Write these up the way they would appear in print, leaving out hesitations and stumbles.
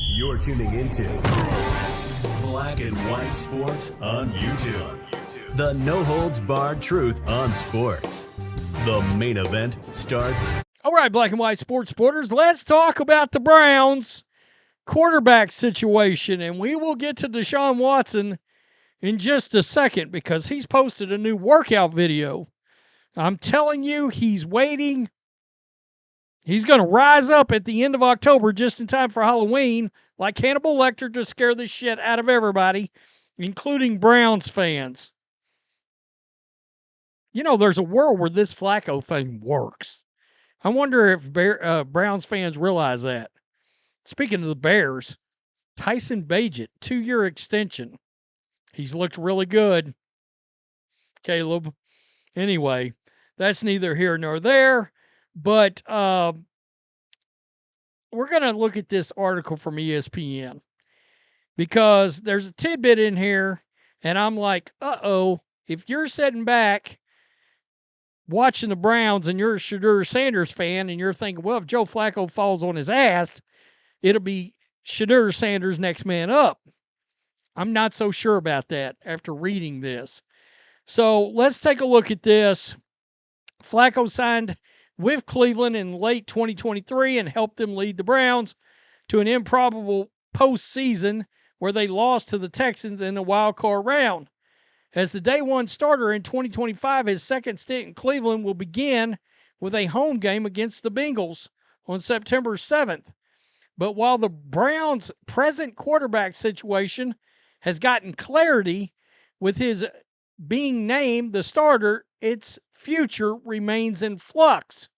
You're tuning into Black and White Sports on YouTube. The no-holds-barred truth on sports. The main event starts. All right, Black and White Sports supporters, let's talk about the Browns quarterback situation, and we will get to Deshaun Watson in just a second because he's posted a new workout video. I'm telling you, he's waiting. He's going to rise up at the end of October just in time for Halloween like Hannibal Lecter to scare the shit out of everybody, including Browns fans. You know, there's a world where this Flacco thing works. I wonder if Browns fans realize that. Speaking of the Bears, Tyson Bagent, 2-year extension. He's looked really good, Caleb. Anyway, that's neither here nor there. But we're going to look at this article from ESPN because there's a tidbit in here, and I'm like, uh-oh, if you're sitting back watching the Browns and you're a Shedeur Sanders fan and you're thinking, well, if Joe Flacco falls on his ass, it'll be Shedeur Sanders next man up. I'm not so sure about that after reading this. So let's take a look at this. Flacco signed with Cleveland in late 2023 and helped them lead the Browns to an improbable postseason where they lost to the Texans in the wild card round. As the day one starter in 2025, his second stint in Cleveland will begin with a home game against the Bengals on September 7th. But while the Browns' present quarterback situation has gotten clarity with his being named the starter, its future remains in flux.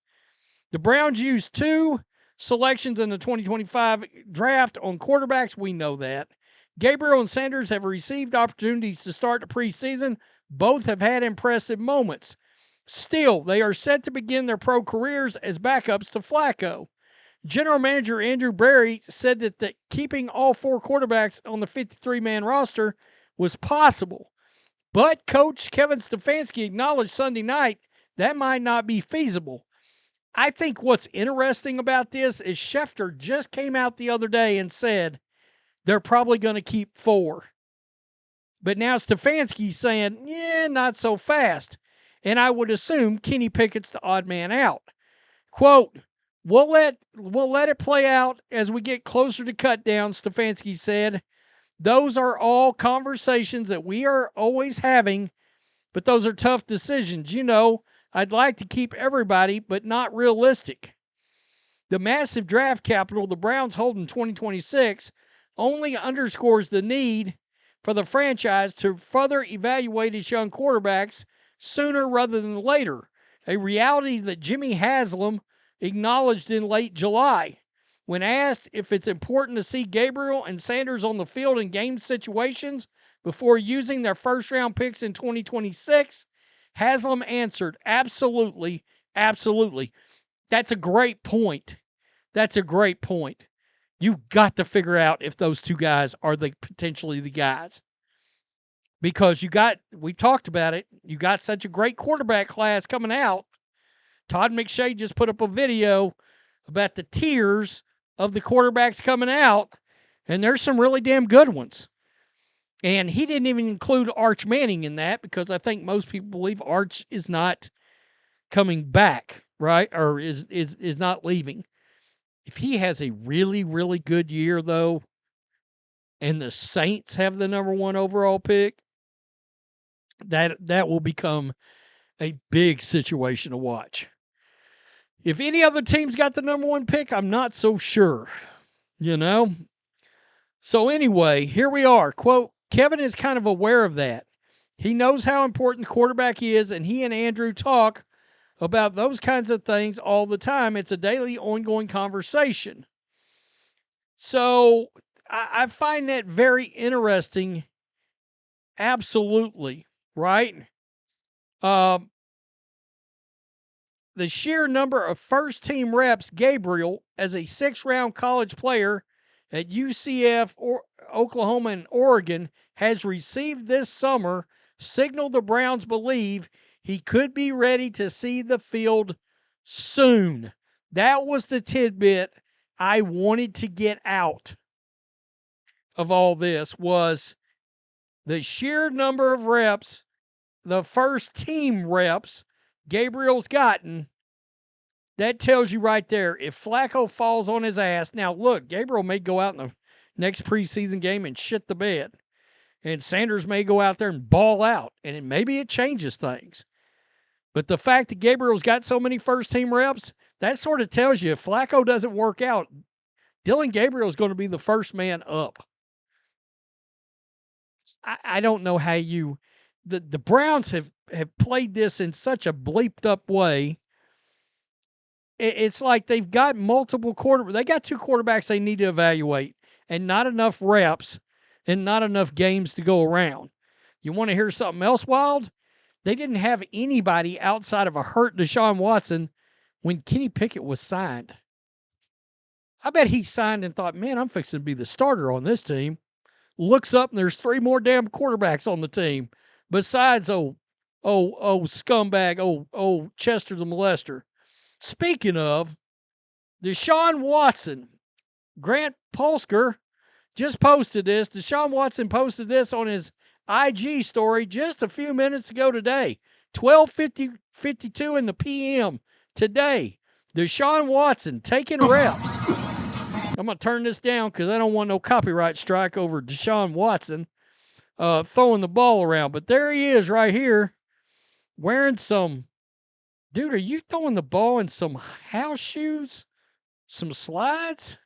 The Browns used 2 selections in the 2025 draft on quarterbacks. We know that. Gabriel and Sanders have received opportunities to start the preseason. Both have had impressive moments. Still, they are set to begin their pro careers as backups to Flacco. General Manager Andrew Berry said that keeping all 4 quarterbacks on the 53-man roster was possible. But Coach Kevin Stefanski acknowledged Sunday night that might not be feasible. I think what's interesting about this is Schefter just came out the other day and said they're probably going to keep 4. But now Stefanski's saying, yeah, not so fast. And I would assume Kenny Pickett's the odd man out. Quote, We'll let it play out as we get closer to cut down, Stefanski said. Those are all conversations that we are always having, but those are tough decisions. You know, I'd like to keep everybody, but not realistic. The massive draft capital the Browns hold in 2026 only underscores the need for the franchise to further evaluate its young quarterbacks sooner rather than later, a reality that Jimmy Haslam acknowledged in late July. When asked if it's important to see Gabriel and Sanders on the field in game situations before using their first-round picks in 2026, Haslam answered, absolutely, absolutely. That's a great point. That's a great point. You've got to figure out if those 2 guys are potentially the guys. Because we've talked about it, you got such a great quarterback class coming out. Todd McShay just put up a video about the tiers of the quarterbacks coming out, and there's some really damn good ones. And he didn't even include Arch Manning in that because I think most people believe Arch is not coming back, right? Or is not leaving. If he has a really, really good year, though, and the Saints have the number 1 overall pick, that will become a big situation to watch. If any other team's got the number 1 pick, I'm not so sure, you know? So anyway, here we are. Quote, Kevin is kind of aware of that. He knows how important quarterback is, and he and Andrew talk about those kinds of things all the time. It's a daily, ongoing conversation. So I find that very interesting. Absolutely, right? The sheer number of first-team reps Gabriel as a 6th-round college player at UCF, Oklahoma, and Oregon has received this summer signal the Browns believe he could be ready to see the field soon. That was the tidbit I wanted to get out of all this was the sheer number of reps, the first team reps Gabriel's gotten. That tells you right there, if Flacco falls on his ass. Now, look, Gabriel may go out in the next preseason game and shit the bed. And Sanders may go out there and ball out. And maybe it changes things. But the fact that Gabriel's got so many first-team reps, that sort of tells you if Flacco doesn't work out, Dillon Gabriel is going to be the first man up. I don't know how you – the Browns have played this in such a bleeped-up way. It's like they've got multiple quarterbacks. They got two quarterbacks they need to evaluate and not enough reps and not enough games to go around. You want to hear something else wild? They didn't have anybody outside of a hurt Deshaun Watson when Kenny Pickett was signed. I bet he signed and thought, man, I'm fixing to be the starter on this team. Looks up and there's three more damn quarterbacks on the team besides, scumbag, Chester the molester. Speaking of, Deshaun Watson, Grant Polsker just posted this. Deshaun Watson posted this on his IG story just a few minutes ago today. 12:52 in the PM today. Deshaun Watson taking reps. I'm going to turn this down because I don't want no copyright strike over Deshaun Watson throwing the ball around. But there he is right here wearing some... Dude, are you throwing the ball in some house shoes? Some slides?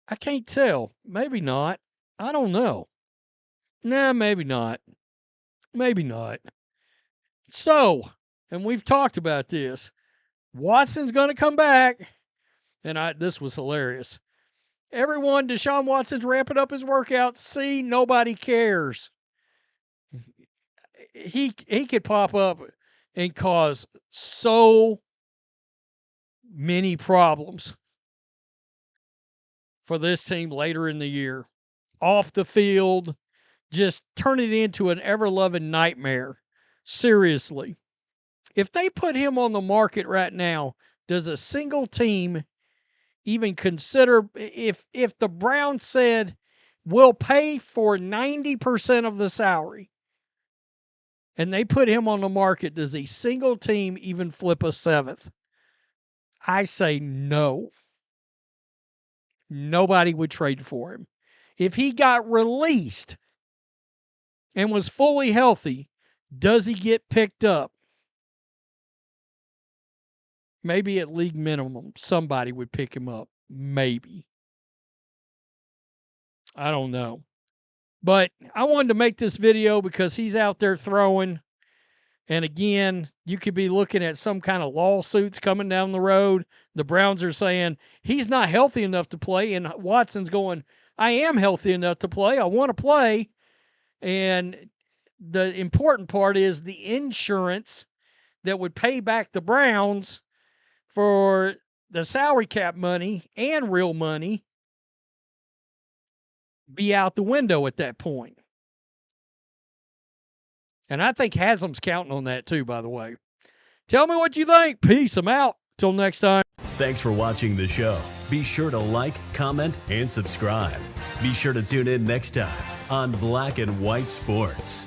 I can't tell. Maybe not. I don't know. Nah, maybe not. Maybe not. So, and we've talked about this. Watson's going to come back. And this was hilarious. Everyone, Deshaun Watson's ramping up his workouts. See, nobody cares. He could pop up and cause so many problems for this team later in the year. Off the field, just turn it into an ever-loving nightmare. Seriously. If they put him on the market right now, does a single team even consider, if the Browns said, we'll pay for 90% of the salary, and they put him on the market, does a single team even flip a seventh? I say no. Nobody would trade for him. If he got released and was fully healthy, does he get picked up? Maybe at league minimum, somebody would pick him up. Maybe. I don't know. But I wanted to make this video because he's out there throwing. And again, you could be looking at some kind of lawsuits coming down the road. The Browns are saying he's not healthy enough to play. And Watson's going, I am healthy enough to play. I want to play. And the important part is the insurance that would pay back the Browns for the salary cap money and real money be out the window at that point. And I think Haslam's counting on that too, by the way. Tell me what you think. Peace. I'm out. Till next time. Thanks for watching the show. Be sure to like, comment, and subscribe. Be sure to tune in next time on Black and White Sports.